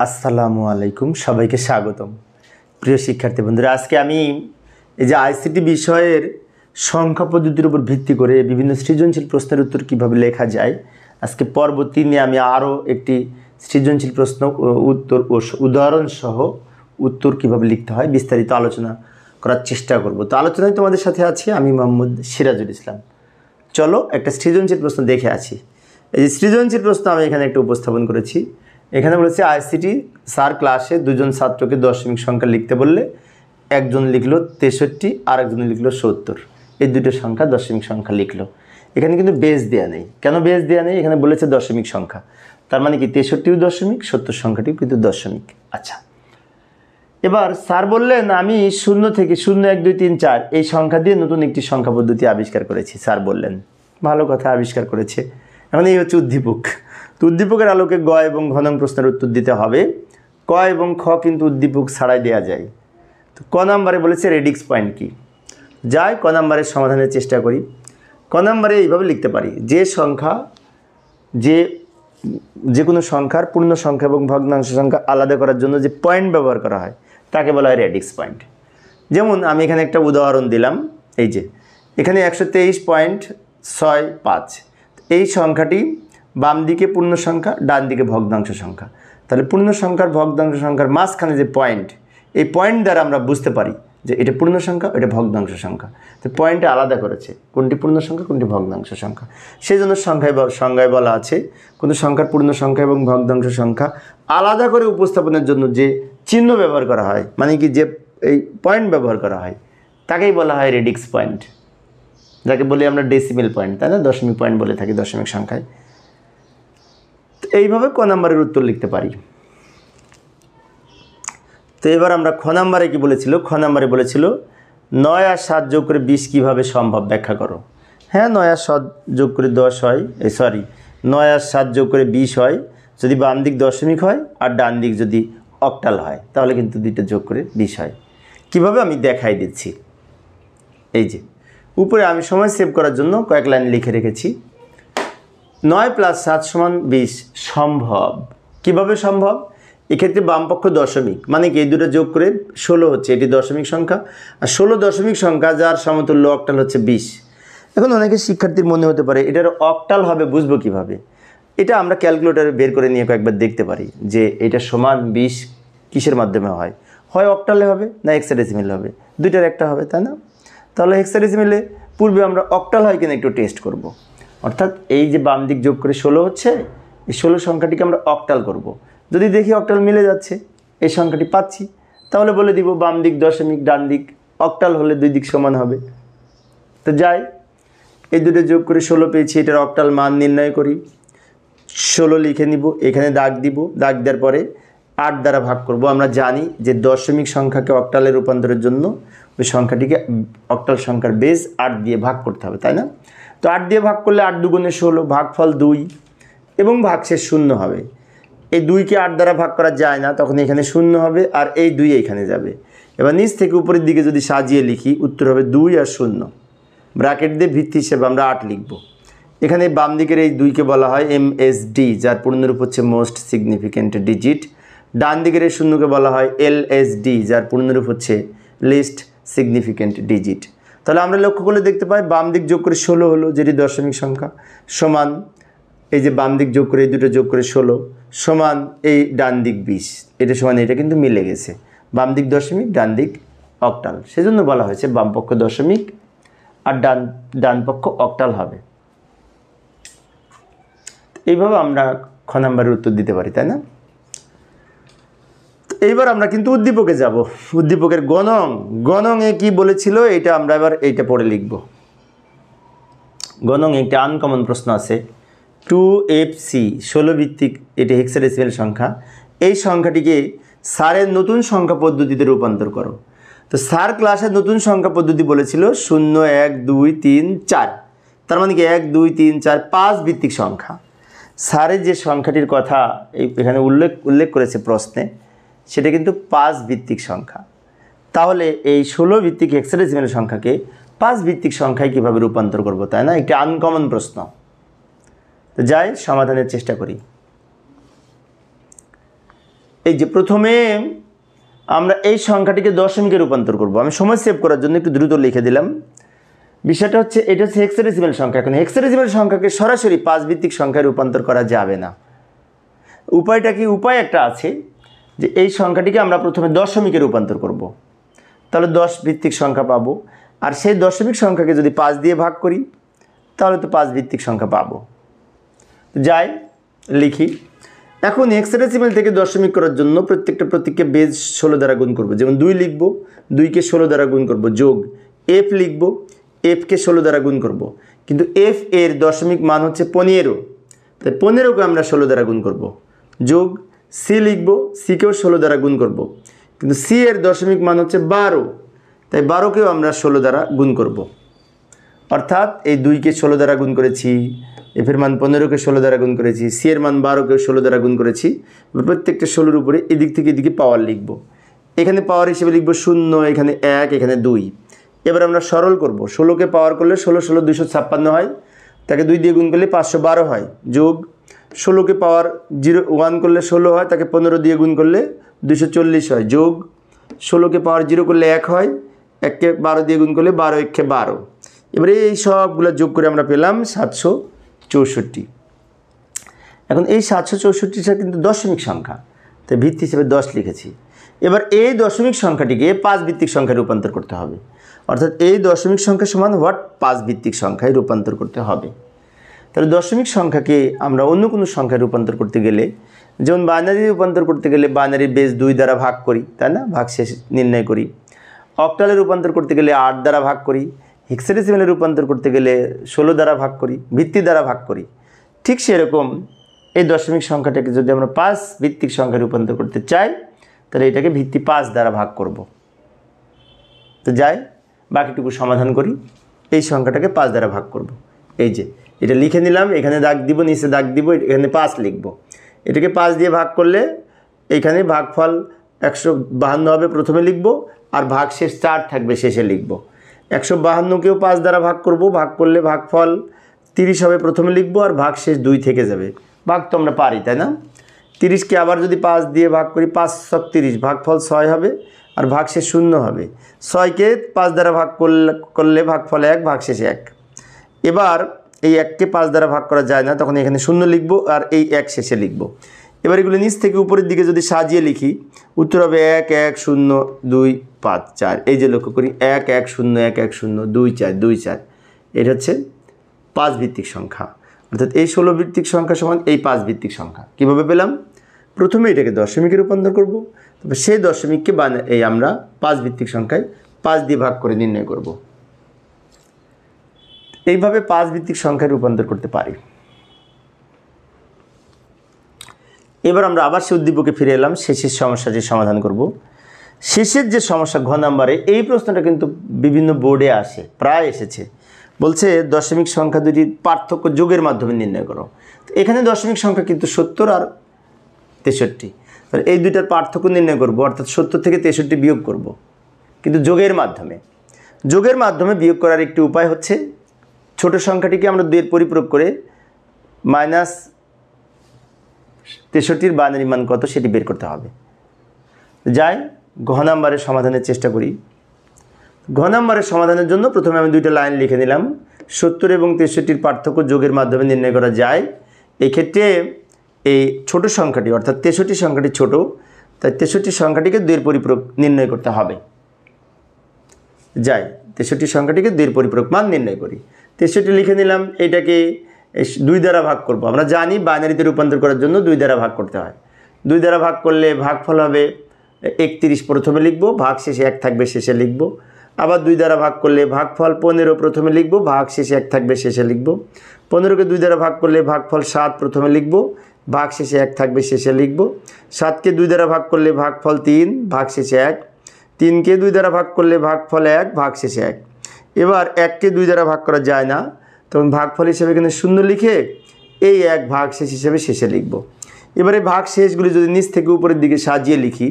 আসসালামু আলাইকুম, সবাইকে স্বাগতম। প্রিয় শিক্ষার্থী বন্ধুরা, আজকে আমি এই যে আইসিটি বিষয়ের সংখ্যা পদ্ধতির উপর ভিত্তি করে বিভিন্ন সৃজনশীল প্রশ্নের উত্তর কীভাবে লেখা যায়, আজকে পর্ব 3-এ আমি আরও একটি সৃজনশীল প্রশ্ন উত্তর ও উদাহরণ সহ উত্তর কীভাবে লিখতে হয় বিস্তারিত আলোচনা করার চেষ্টা করব। তো আলোচনায় তোমাদের সাথে আছি আমি মোহাম্মদ সিরাজুল ইসলাম। চলো একটা সৃজনশীল প্রশ্ন দেখে আছি। এই যে সৃজনশীল প্রশ্ন আমি এখানে একটা উপস্থাপন করেছি। এখানে বলেছে আইসিটি স্যার ক্লাসে দুজন ছাত্রকে দশমিক সংখ্যা লিখতে বললে একজন লিখলো 63 আর একজন লিখলো 70। এই দুটো সংখ্যা দশমিক সংখ্যা লিখলো। এখানে কিন্তু বেস দেওয়া নেই। কেন বেস দেওয়া নেই? এখানে বলেছে দশমিক সংখ্যা, তার মানে কি 63ও দশমিক, 70 সংখ্যাটিও কিন্তু দশমিক। আচ্ছা, এবার স্যার বললেন আমি 0 থেকে 0, 1, 2, 3, 4 এই সংখ্যা দিয়ে নতুন একটি সংখ্যা পদ্ধতি আবিষ্কার করেছি। স্যার বললেন ভালো কথা, আবিষ্কার করেছে। এখন এই হচ্ছে উদ্দীপক। তো উদ্দীপকের আলোকে গ এবং ঘ নং প্রশ্নের উত্তর দিতে হবে। ক এবং খ কিন্তু উদ্দীপক ছাড়াই দেওয়া যায়। তো ক নাম্বারে বলেছে রেডিক্স পয়েন্ট কি। যাই ক নাম্বারের সমাধানের চেষ্টা করি। ক নাম্বারে এইভাবে লিখতে পারি, যে কোনো সংখ্যার পূর্ণ সংখ্যা এবং ভগ্নাংশ সংখ্যা আলাদা করার জন্য যে পয়েন্ট ব্যবহার করা হয় তাকে বলা হয় রেডিক্স পয়েন্ট। যেমন আমি এখানে একটা উদাহরণ দিলাম, এই যে এখানে 123.65, এই সংখ্যাটি বাম দিকে পূর্ণ সংখ্যা, ডান দিকে ভগ্নাংশ সংখ্যা। তাহলে পূর্ণ সংখ্যার ভগ্নাংশ সংখ্যার মাঝখানে যে পয়েন্ট, এই পয়েন্ট দ্বারা আমরা বুঝতে পারি যে এটা পূর্ণ সংখ্যা, এটা ভগ্নাংশ সংখ্যা। তো পয়েন্টে আলাদা করেছে কোনটি পূর্ণ সংখ্যা, কোনটি ভগ্নাংশ সংখ্যা। সেই জন্য সংখ্যায় বলা আছে কোনো সংখ্যার পূর্ণ সংখ্যা এবং ভগ্নাংশ সংখ্যা আলাদা করে উপস্থাপনের জন্য যে চিহ্ন ব্যবহার করা হয়, মানে কি যে এই পয়েন্ট ব্যবহার করা হয়, তাকেই বলা হয় রেডিক্স পয়েন্ট, যাকে বলি আমরা ডেসিমেল পয়েন্ট, তাই না? দশমিক পয়েন্ট বলে থাকি দশমিক সংখ্যায়। এইভাবে ক নাম্বারের উত্তর লিখতে পারি। তো এবার আমরা খ নাম্বারে কি বলেছিল? খ নাম্বারে বলেছিল 9 আর 7 যোগ করে 20 কীভাবে সম্ভব ব্যাখ্যা করো। হ্যাঁ, 9 আর 7 যোগ করে 10 হয়, 9 আর 7 যোগ করে 20 হয় যদি বাম দিক দশমিক হয় আর ডান দিক যদি অক্টাল হয়, তাহলে কিন্তু দুইটা যোগ করে 20 হয়। কীভাবে আমি দেখাই দিচ্ছি। এই যে উপরে আমি সময় সেভ করার জন্য কয়েক লাইন লিখে রেখেছি। 9 + 7 = 20 সম্ভব। কিভাবে সম্ভব? এক্ষেত্রে বামপক্ষ দশমিক, মানে কি এই দুটো যোগ করে 16 হচ্ছে, এটি দশমিক সংখ্যা, আর 16 দশমিক সংখ্যা যার সমতুল্য অক্টাল হচ্ছে 20। এখন অনেকে শিক্ষার্থীর মনে হতে পারে এটার অক্টাল হবে বুঝবো কিভাবে? এটা আমরা ক্যালকুলেটরে বের করে নিয়ে কয়েকবার দেখতে পারি যে এটা সমান 20 কিসের মাধ্যমে হয়, হয় অক্টালে হবে না হেক্সাডেসিমেলে হবে, দুইটার একটা হবে, তাই না? তাহলে হেক্সাডেসিমেলে পূর্বে আমরা অক্টাল হয় কিনা একটু টেস্ট করব। অর্থাৎ এই যে বাম দিক যোগ করে 16 হচ্ছে, এই 16 সংখ্যাটিকে আমরা অক্টাল করব। যদি দেখি অক্টাল মিলে যাচ্ছে, এই সংখ্যাটি পাচ্ছি, তাহলে বলে দিব বাম দিক দশমিক, ডান দিক অক্টাল হলে দুই দিক সমান হবে। তো যাই, এই দুটো যোগ করে 16 পেয়েছি, এটার অক্টাল মান নির্ণয় করি। 16 লিখে নিব, এখানে দাগ দিব, দাগ দেওয়ার পরে 8 দ্বারা ভাগ করব। আমরা জানি যে দশমিক সংখ্যাকে অক্টালে রূপান্তরের জন্য ওই সংখ্যাটিকে অক্টাল সংখ্যার বেস 8 দিয়ে ভাগ করতে হবে, তাই না? তো 8 দিয়ে ভাগ করলে 8 দুগুণে 16, ভাগফল 2 এবং ভাগশেষ 0 হবে। এই 2কে 8 দ্বারা ভাগ করা যায় না, তখন এখানে 0 হবে আর এই 2 এখানে যাবে। এবার নিচ থেকে উপরের দিকে যদি সাজিয়ে লিখি, উত্তর হবে 2 আর 0। ব্র্যাকেট দিয়ে ভিত্তি হিসেবে আমরা 8 লিখব। এখানে বাম দিকের এই 2কে বলা হয় MSD, যার পূর্ণরূপ হচ্ছে মোস্ট সিগনিফিক্যান্ট ডিজিট। ডান দিকের এই 0কে বলা হয় LSD, যার পূর্ণরূপ হচ্ছে লিস্ট সিগনিফিক্যান্ট ডিজিট। তাহলে আমরা লক্ষ্য করলে দেখতে পাই বাম দিক যোগ করে 16 হলো, যেটি দশমিক সংখ্যা, সমান এই যে বাম দিক যোগ করে এই দুটো যোগ করে 16 সমান এই ডান দিক 20, এটা সমান, এটা কিন্তু মিলে গেছে। বাম দিক দশমিক, ডান দিক অক্টাল, সেজন্য বলা হয়েছে বাম পক্ষ দশমিক আর ডান পক্ষ অক্টাল হবে। এইভাবে আমরা খ নাম্বারের উত্তর দিতে পারি, তাই না? এইবার আমরা কিন্তু উদ্দীপকে যাব। উদ্দীপকের গণংয়ে কি বলেছিল এটা আমরা এবার এইটা পড়ে লিখব। গণং একটা আনকমন প্রশ্ন আছে, 2FC 16 ভিত্তিক, এটি হেক্সাডেসিমেল সংখ্যা। এই সংখ্যাটিকে স্যারের নতুন সংখ্যা পদ্ধতিতে রূপান্তর করো। তো স্যার ক্লাসের নতুন সংখ্যা পদ্ধতি বলেছিল 0, 1, 2, 3, 4, তার মানে কি 1, 2, 3, 4 5 ভিত্তিক সংখ্যা। স্যারের যে সংখ্যাটির কথা এখানে উল্লেখ করেছে প্রশ্নে, সেটা কিন্তু 5 ভিত্তিক সংখ্যা। তাহলে এই 16 ভিত্তিক হেক্সাডেসিমেল সংখ্যাকে 5 ভিত্তিক সংখ্যায় কীভাবে রূপান্তর করব, তাই না? একটি আনকমন প্রশ্ন। তো যাই সমাধানের চেষ্টা করি। এই যে প্রথমে আমরা এই সংখ্যাটিকে দশমিকে রূপান্তর করব। আমি সময় সেভ করার জন্য একটু দ্রুত লিখে দিলাম। বিষয়টা হচ্ছে এটা হচ্ছে হেক্সাডেসিমাল সংখ্যা। এখন হেক্সাডেসিমাল সংখ্যাকে সরাসরি 5 ভিত্তিক সংখ্যায় রূপান্তর করা যাবে না। উপায়টা কি? উপায় একটা আছে যে এই সংখ্যাটিকে আমরা প্রথমে দশমিকে রূপান্তর করব। তাহলে 10 ভিত্তিক সংখ্যা পাবো। আর সেই দশমিক সংখ্যাকে যদি 5 দিয়ে ভাগ করি তাহলে তো 5 ভিত্তিক সংখ্যা পাবো। যাই লিখি। এখন হেক্সাডেসিমাল থেকে দশমিক করার জন্য প্রত্যেকটা প্রতীককে বেজ 16 দ্বারা গুণ করব। যেমন 2 লিখব, 2কে 16 দ্বারা গুণ করব, যোগ এফ লিখব, এফকে 16 দ্বারা গুণ করব। কিন্তু এফ এর দশমিক মান হচ্ছে 15, তাই 15কে আমরা 16 দ্বারা গুণ করব। যোগ সি লিখব, সিকেও 16 দ্বারা গুণ করব। কিন্তু সি এর দশমিক মান হচ্ছে 12, তাই 12কেও আমরা 16 দ্বারা গুণ করব। অর্থাৎ এই 2কে 16 দ্বারা গুণ করেছি, এফের মান 15কে 16 দ্বারা গুণ করেছি, সি এর মান 12কেও 16 দ্বারা গুণ করেছি। প্রত্যেকটা 16-র উপরে এদিক থেকে এদিকে পাওয়ার লিখব। এখানে পাওয়ার হিসেবে লিখব 0, এখানে 1, এখানে 2। এবার আমরা সরল করব। 16কে পাওয়ার করলে 16 16 256 হয়, তাকে 2 দিয়ে গুণ করলে 512 হয়। যোগ 16কে পাওয়ার 1 করলে 16 হয়, তাকে 15 দিয়ে গুণ করলে 240 হয়। যোগ 16কে পাওয়ার 0 করলে 1 হয়, 1কে 12 দিয়ে গুণ করলে 12 1কে 12। এবারে এই সবগুলো যোগ করে আমরা পেলাম 764। এখন এই 764টা কিন্তু দশমিক সংখ্যা, তাই ভিত্তি হিসেবে 10 লিখেছি। এবার এই দশমিক সংখ্যাটিকে 5 ভিত্তিক সংখ্যায় রূপান্তর করতে হবে। অর্থাৎ এই দশমিক সংখ্যা সমান 5 ভিত্তিক সংখ্যায় রূপান্তর করতে হবে। তাহলে দশমিক সংখ্যাকে আমরা অন্য কোনো সংখ্যায় রূপান্তর করতে গেলে, যেমন বাইনারি রূপান্তর করতে গেলে বাইনারি বেস 2 দ্বারা ভাগ করি, তাই না? ভাগশেষ নির্ণয় করি। অক্টালে রূপান্তর করতে গেলে 8 দ্বারা ভাগ করি। হেক্সাডেসিমালে রূপান্তর করতে গেলে 16 দ্বারা ভাগ করি, ভিত্তি দ্বারা ভাগ করি। ঠিক সেরকম এই দশমিক সংখ্যাটাকে যদি আমরা 5 ভিত্তিক সংখ্যায় রূপান্তর করতে চাই তাহলে এটাকে ভিত্তি 5 দ্বারা ভাগ করব। তো যাই বাকিটুকু সমাধান করি। এই সংখ্যাটাকে 5 দ্বারা ভাগ করব। এই যে এটা লিখে নিলাম, এখানে দাগ দিব, নিচে দাগ দিব, এখানে 5 লিখব। এটাকে 5 দিয়ে ভাগ করলে এখানে ভাগফল 152 হবে, প্রথমে লিখব, আর ভাগশেষ 4 থাকবে, শেষে লিখব। 152কেও 5 দ্বারা ভাগ করব, ভাগ করলে ভাগফল 30 হবে, প্রথমে লিখব, আর ভাগশেষ 2 থেকে যাবে। ভাগ তো আমরা পারি, তাই না? 30কে আবার যদি 5 দিয়ে ভাগ করি, 5 × 30, ভাগফল 6 হবে, আর ভাগশেষ 0 হবে। 6কে 5 দ্বারা ভাগ করলে ভাগফল 1, ভাগশেষ 1। এবার এই 1কে 5 দ্বারা ভাগ করা যায় না, তখন এখানে 0 লিখব, আর এই 1 শেষে লিখব। এবার এগুলো নিচ থেকে উপরের দিকে যদি সাজিয়ে লিখি, উত্তর হবে 1 1 0 2 5 4। এই যে লক্ষ্য করি, 1 1 0 1 1 0 2 4 2 4। এটা হচ্ছে 5 ভিত্তিক সংখ্যা। অর্থাৎ এই 16 ভিত্তিক সংখ্যা সমান এই 5 ভিত্তিক সংখ্যা। কীভাবে পেলাম? প্রথমে এটাকে দশমিকে রূপান্তর করব, তবে সেই দশমিককে এই আমরা 5 ভিত্তিক সংখ্যায় 5 দিয়ে ভাগ করে নির্ণয় করব। এইভাবে 5 ভিত্তিক সংখ্যায় রূপান্তর করতে পারি। এবার আমরা আবার সে উদ্দীপকে ফিরে এলাম, শেষের সমস্যাটি সমাধান করব। শেষের যে সমস্যা ঘ নাম্বারে, এই প্রশ্নটা কিন্তু বিভিন্ন বোর্ডে আসে, প্রায় এসেছে। বলছে দশমিক সংখ্যা দুটির পার্থক্য যোগের মাধ্যমে নির্ণয় করো। এখানে দশমিক সংখ্যা কিন্তু 70 আর 63। তাহলে এই দুইটার পার্থক্য নির্ণয় করব, অর্থাৎ 70 থেকে 63 বিয়োগ করব, কিন্তু যোগের মাধ্যমে। যোগের মাধ্যমে বিয়োগ করার একটি উপায় হচ্ছে ছোট সংখ্যাটিকে আমরা 2 এর পরিপূরক করে -63 বাইনারি মান কত সেটি বের করতে হবে। যাই ঘ নাম্বারের সমাধানের চেষ্টা করি। ঘ নাম্বারের সমাধানের জন্য প্রথমে আমি 2টা লাইন লিখে নিলাম। 70 এবং 63 পার্থক্য যোগের মাধ্যমে নির্ণয় করা যায়। এই ক্ষেত্রে এই ছোট সংখ্যাটি অর্থাৎ 63 সংখ্যাটি ছোট, তাই 63 সংখ্যাটিকে 2 এর পরিপূরক নির্ণয় করতে হবে। যাই 63 সংখ্যাটিকে 2 এর পরিপূরক মান নির্ণয় করি। 63 লিখে নিলাম, এটাকে 2 দ্বারা ভাগ করব। আমরা জানি বাইনারিতে রূপান্তর করার জন্য 2 দ্বারা ভাগ করতে হয়। 2 দ্বারা ভাগ করলে ভাগফল হবে 31, প্রথমে লিখব, ভাগশেষে 1 থাকবে, শেষে লিখব। আবার 2 দ্বারা ভাগ করলে ভাগফল 15, প্রথমে লিখব, ভাগশেষে 1 থাকবে, শেষে লিখব। 15কে 2 দ্বারা ভাগ করলে ভাগফল 7, প্রথমে লিখব, ভাগশেষে 1 থাকবে, শেষে লিখব। 7কে 2 দ্বারা ভাগ করলে ভাগফল 3, ভাগশেষে 1। 3কে 2 দ্বারা ভাগ করলে ভাগফল 1, ভাগশেষে 1। এবার 1কে 2 দ্বারা ভাগ করা যায় না, তখন ভাগফল হিসেবে এখানে 0 লিখে এই 1 ভাগশেষ হিসেবে শেষে লিখব। এবারে ভাগশেষগুলি যদি নিচ থেকে উপরের দিকে সাজিয়ে লিখি,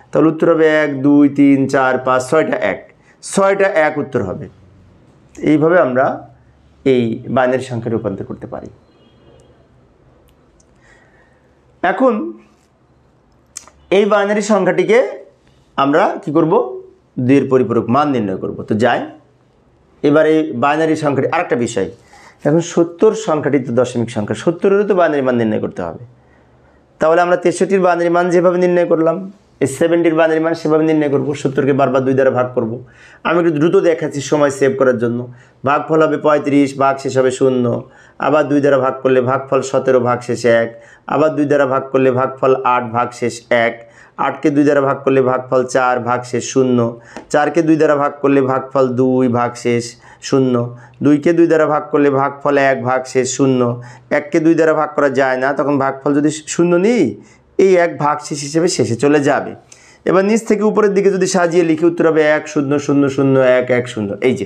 তাহলে উত্তর হবে 1 2 3 4 5 6টা 1, 6টা 1 উত্তর হবে। এইভাবে আমরা এই বাইনারি সংখ্যা রূপান্তর করতে পারি। এখন এই বাইনারি সংখ্যাটিকে আমরা কি করব, 2-এর পরিপূরক মান নির্ণয় করব। তো যাই এবার এই বাইনারি সংখ্যাটি আরেকটা বিষয়, এখন 70 সংখ্যাটি তো দশমিক সংখ্যা, 70-এরও তো বাইনারি মান নির্ণয় করতে হবে। তাহলে আমরা 63-র বাইনারি মান যেভাবে নির্ণয় করলাম, এই 70-র বাইনারি মান সেভাবে নির্ণয় করব। 70-কে বারবার 2 দ্বারা ভাগ করব। আমি একটু দ্রুত দেখাচ্ছি সময় সেভ করার জন্য। ভাগফল হবে 35, ভাগ শেষ হবে 0, আবার 2 দ্বারা ভাগ করলে ভাগফল 17, ভাগ শেষ 1, আবার 2 দ্বারা ভাগ করলে ভাগফল 8, ভাগ শেষ 1, 8কে 2 দ্বারা ভাগ করলে ভাগফল 4, ভাগ শেষ 0, 4কে 2 দ্বারা ভাগ করলে ভাগফল 2, ভাগ শেষ 0, 2কে 2 দ্বারা ভাগ করলে ভাগফল 1, ভাগ শেষ 0, 1কে 2 দ্বারা ভাগ করা যায় না, তখন ভাগফল যদি 0 নিই এই 1 ভাগ শেষ হিসেবে শেষে চলে যাবে। এবার নিচ থেকে উপরের দিকে যদি সাজিয়ে লিখি উত্তর হবে 1 0 0 0 1 1 0। এই যে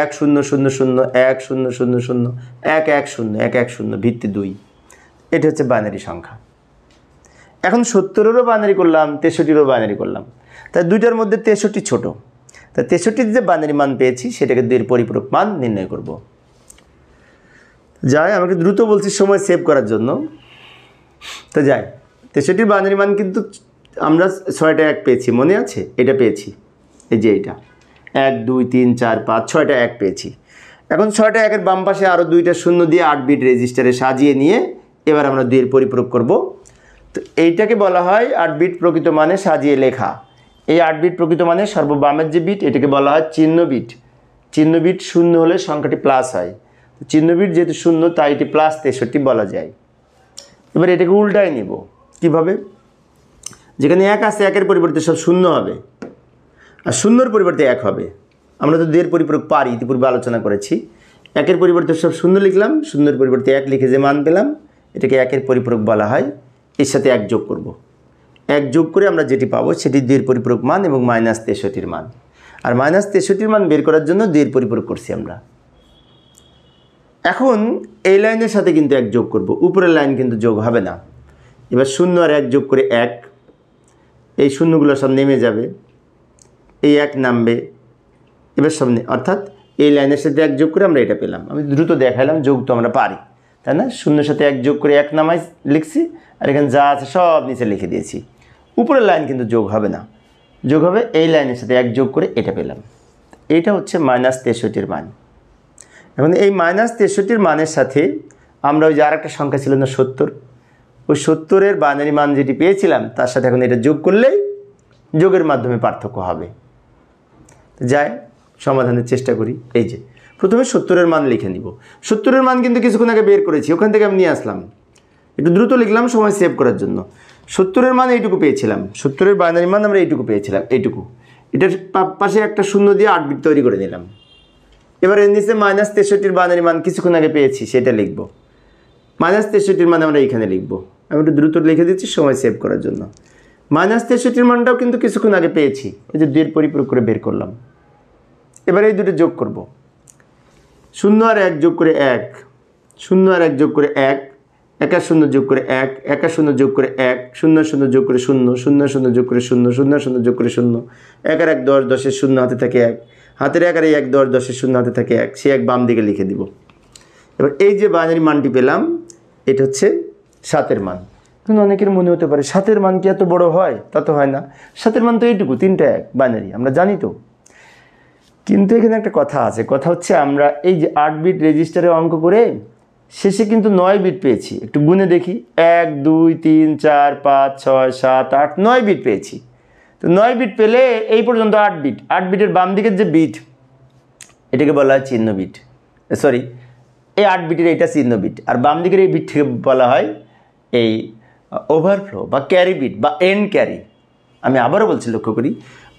1 0 0 0 1 0 0 0 1 1 0 1 1 0 ভিত্তি 2। এটা হচ্ছে বাইনারি সংখ্যা। এখন 70-এরও বাইনারি করলাম, 63-এরও বাইনারি করলাম, তাই দুইটার মধ্যে 63 ছোট। তাই 63-র যে বাইনারি মান পেয়েছি সেটাকে 2-এর পরিপূরক মান নির্ণয় করব। যাই আমাকে দ্রুত বলছি সময় সেভ করার জন্য। তো যাই 63-র বাইনারি মান কিন্তু আমরা 6টা 1 পেয়েছি, মনে আছে? এটা পেয়েছি, এই যে এইটা 1 2 3 4 5 6টা 1 পেয়েছি। এখন 6টা 1-এর বাম পাশে আরও 2টা 0 দিয়ে 8 বিট রেজিস্টারে সাজিয়ে নিয়ে এবার আমরা 2-এর পরিপূরক করব। তো এইটাকে বলা হয় 8 বিট প্রকৃত মানে সাজিয়ে লেখা। এই 8 বিট প্রকৃত মানে সর্ববামের যে বিট এটাকে বলা হয় চিহ্ন বিট। চিহ্ন বিট 0 হলে সংখ্যাটি প্লাস হয়, চিহ্ন বিট যেহেতু 0 তাই এটি প্লাস 63 বলা যায়। এবার এটাকে উল্টায় নিব। কিভাবে? যেখানে 1 আছে 1-এর পরিবর্তে সব 0 হবে, আর 0-এর পরিবর্তে 1 হবে। আমরা তো 2-এর পরিপূরক পারি, ইতিপূর্বে আলোচনা করেছি। 1-এর পরিবর্তে সব 0 লিখলাম, 0-এর পরিবর্তে 1 লিখে যে মান পেলাম এটাকে 1-এর পরিপূরক বলা হয়। এর সাথে 1 যোগ করব, 1 যোগ করে আমরা যেটি পাবো সেটি 2-এর পরিপূরক মান এবং -63-র মান। আর -63-র মান বের করার জন্য 2-এর পরিপূরক করছি আমরা। এখন এই লাইনের সাথে কিন্তু 1 যোগ করব, উপরের লাইন কিন্তু যোগ হবে না। এবার 0 আর 1 যোগ করে 1, এই শূন্যগুলো সব নেমে যাবে, এই 1 নামবে, এবার সামনে, অর্থাৎ এই লাইনের সাথে 1 যোগ করে আমরা এটা পেলাম। আমি দ্রুত দেখালাম, যোগ তো আমরা পারি, তাই না? 0-এর সাথে 1 যোগ করে 1 নামাই লিখছি, আর এখানে যা আছে সব নিচে লিখে দিয়েছি। উপরের লাইন কিন্তু যোগ হবে না, যোগ হবে এই লাইনের সাথে 1 যোগ করে এটা পেলাম। এইটা হচ্ছে -63-র মান। এখন এই -63-র মানের সাথে আমরা ওই যে আরেকটা সংখ্যা ছিল না 70, ওই 70-এর বাইনারি মান যেটি পেয়েছিলাম তার সাথে এখন এটা যোগ করলেই যোগের মাধ্যমে পার্থক্য হবে। যাই সমাধানের চেষ্টা করি। এই যে প্রথমে 70-এর মান লিখে নিব। 70-এর মান কিন্তু কিছুক্ষণ আগে বের করেছি, ওখান থেকে আমি নিয়ে আসলাম, একটু দ্রুত লিখলাম সময় সেভ করার জন্য। 70-এর মান এইটুকু পেয়েছিলাম, 70-এর বাইনারি মান আমরা এইটুকু পেয়েছিলাম, এইটুকু। এটার পাশে একটা 0 দিয়ে 8 বিট তৈরি করে নিলাম। এবার এর নিচে -63-র বাইনারি মান কিছুক্ষণ আগে পেয়েছি সেটা লিখব। -63-র মান আমরা এইখানে লিখব। আমি একটু দ্রুত লিখে দিচ্ছি সময় সেভ করার জন্য। -63-র মানটাও কিন্তু কিছুক্ষণ আগে পেয়েছি, ওই যে 2-এর পরিপূরক করে বের করলাম। এবার এই দুটো যোগ করব, 0 আর 1 যোগ করে 1, 0 আর 1 যোগ করে 1, 1 আর 0 যোগ করে 1, 1 আর 0 যোগ করে 1, 0 আর 0 যোগ করে 0, 0 আর 0 যোগ করে 0, 0 আর 0 যোগ করে 0, 1 আর 1 10, 10-এর 0 হাতে থাকে 1, হাতের 1 আর 1 10, 10-এর 0 হাতে থাকে 1, সে 1 বাম দিকে লিখে দিব। এবার এই যে বাইনারি মানটি পেলাম এটা হচ্ছে 7-এর মান। কিন্তু অনেকের মনে হতে পারে 7-এর মান কি এত বড় হয়? তা তো হয় না, 7-এর মান তো এইটুকু, 3টা 1 বাইনারি, আমরা জানি তো। কিন্তু এখানে একটা কথা আছে, কথা হচ্ছে আমরা এই যে 8 বিট রেজিস্টারে অঙ্ক করে শেষে কিন্তু 9 বিট পেয়েছি। একটু গুনে দেখি, 1 2 3 4 5 6 7 8 9 বিট পেয়েছি। তো 9 বিট পেলে এই পর্যন্ত 8 বিট, 8 বিটের বাম দিকের যে বিট এটাকে বলা হয় চিহ্ন বিট, সরি এই 8 বিটের এইটা চিহ্ন বিট, আর বাম দিকের এই বিটকে বলা হয় এই ওভারফ্লো বা ক্যারি বিট বা এন্ড ক্যারি। আমি আবারও বলছি, লক্ষ্য করি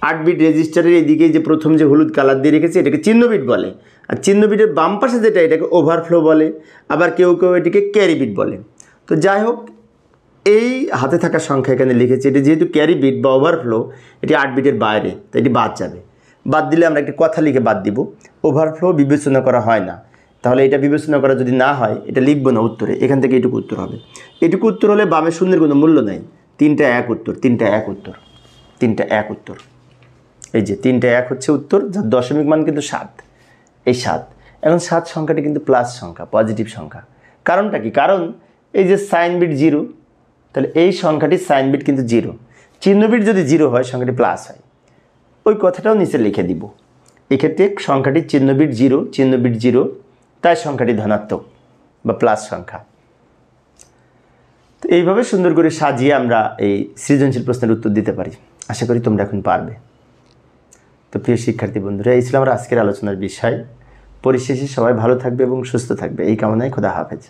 8 বিট রেজিস্টারের এইদিকে যে প্রথম যে হলুদ কালার দিয়ে রেখেছে এটাকে চিহ্ন বিট বলে, আর চিহ্ন বিটের বাম পাশে যেটা এটাকে ওভারফ্লো বলে, আবার কেউ কেউ এটিকে ক্যারি বিট বলে। তো যাই হোক, এই হাতে থাকা সংখ্যা এখানে লিখেছি, এটি যেহেতু ক্যারি বিট বা ওভারফ্লো, এটি 8 বিটের বাইরে, তাই এটি বাদ যাবে। বাদ দিলে আমরা একটি কথা লিখে বাদ দিব, ওভারফ্লো বিবেচনা করা হয় না। তাহলে এটা বিবেচনা করা যদি না হয় এটা লিখবো না উত্তরে, এখান থেকে এটুকু উত্তর হবে। এটুকু উত্তর হলে বামে শূন্যের কোনো মূল্য নাই, 3টা 1 উত্তর, 3টা 1 উত্তর, 3টা 1 উত্তর। এই যে 3টা 1 হচ্ছে উত্তর, যার দশমিক মান কিন্তু 7, এই 7। এখন 7 সংখ্যাটি কিন্তু প্লাস সংখ্যা, পজিটিভ সংখ্যা। কারণটা কি? কারণ এই যে সাইন বিট 0, তাহলে এই সংখ্যাটির সাইন বিট কিন্তু 0, চিহ্নবিট যদি 0 হয় সংখ্যাটি প্লাস হয়, ওই কথাটাও নিচে লিখে দিব। এক্ষেত্রে সংখ্যাটির চিহ্নবিট 0, তাই সংখ্যাটি ধনাত্মক বা প্লাস সংখ্যা। তো এইভাবে সুন্দর করে সাজিয়ে আমরা এই সৃজনশীল প্রশ্নের উত্তর দিতে পারি। আশা করি তোমরা এখন পারবে। তো প্রিয় শিক্ষার্থী বন্ধুরা, এই ছিল আমার আজকের আলোচনার বিষয়। পরিশেষে সবাই ভালো থাকবে এবং সুস্থ থাকবে এই কামনায় খোদা হাফেজ।